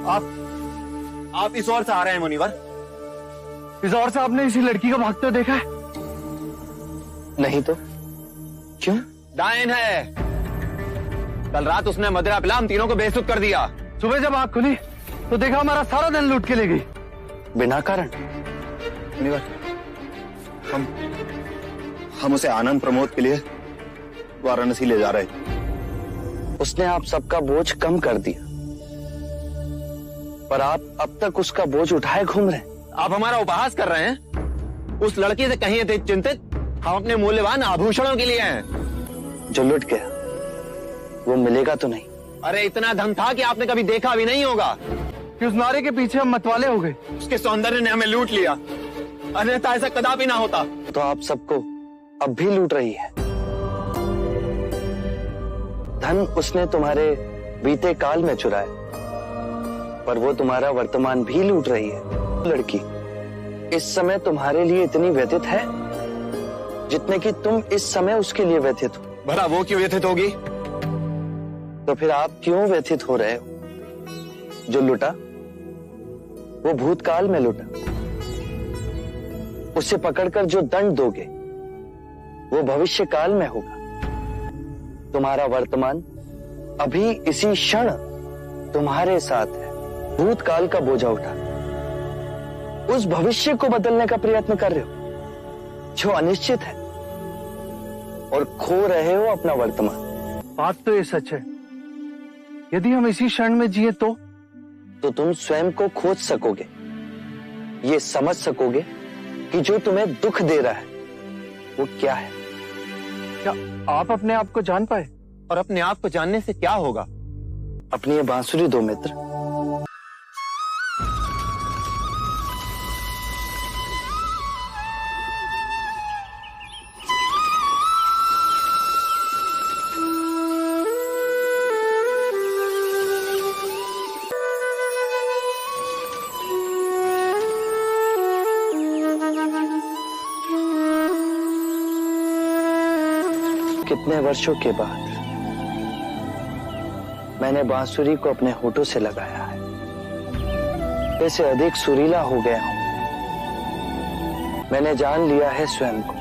आप इस ओर से आ रहे हैं मुनिवर? इस ओर से आपने इसी लड़की को भागते हुए देखा है? नहीं तो क्यों? डायन है। कल रात उसने मदिरा पिला हम तीनों को बेइज्जत कर दिया। सुबह जब आंख खुली तो देखा हमारा सारा धन लूट के ले गई बिना कारण। मुनिवर, हम उसे आनंद प्रमोद के लिए वाराणसी ले जा रहे। उसने आप सबका बोझ कम कर दिया, पर आप अब तक उसका बोझ उठाए घूम रहे हैं। आप हमारा उपहास कर रहे हैं? उस लड़की से कहीं अधिक चिंतित हम अपने मूल्यवान आभूषणों के लिए हैं। जो लुट गया वो मिलेगा तो नहीं। अरे इतना धन था कि आपने कभी देखा भी नहीं होगा। कि उस नारे के पीछे हम मतवाले हो गए। उसके सौंदर्य ने हमें लूट लिया, अन्यथा ऐसा कदापि ना होता। तो आप सबको अब भी लूट रही है। धन उसने तुम्हारे बीते काल में चुराया, पर वो तुम्हारा वर्तमान भी लूट रही है। लड़की इस समय तुम्हारे लिए इतनी व्यथित है जितने कि तुम इस समय उसके लिए व्यथित हो। भला वो क्यों व्यथित होगी? तो फिर आप क्यों व्यथित हो रहे हो? जो लुटा वो भूतकाल में लुटा, उसे पकड़कर जो दंड दोगे वो भविष्य काल में होगा। तुम्हारा वर्तमान अभी इसी क्षण तुम्हारे साथ है। भूतकाल का बोझा उठा उस भविष्य को बदलने का प्रयत्न कर रहे हो जो अनिश्चित है, और खो रहे हो अपना वर्तमान। बात तो ये सच है। यदि हम इसी क्षण में जिए तो तुम स्वयं को खोज सकोगे, ये समझ सकोगे कि जो तुम्हें दुख दे रहा है वो क्या है। क्या आप अपने आप को जान पाए? और अपने आप को जानने से क्या होगा? अपनी ये बांसुरी दो मित्र। कितने वर्षों के बाद मैंने बांसुरी को अपने होठों से लगाया है। इससे अधिक सुरीला हो गया हूं। मैंने जान लिया है स्वयं को।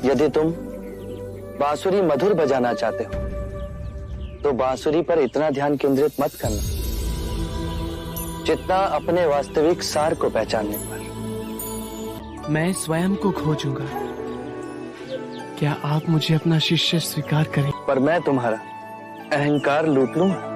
यदि तुम बांसुरी मधुर बजाना चाहते हो तो बांसुरी पर इतना ध्यान केंद्रित मत करना जितना अपने वास्तविक सार को पहचानने पर। मैं स्वयं को खोजूंगा। क्या आप मुझे अपना शिष्य स्वीकार करें? पर मैं तुम्हारा अहंकार लूट लूंगा।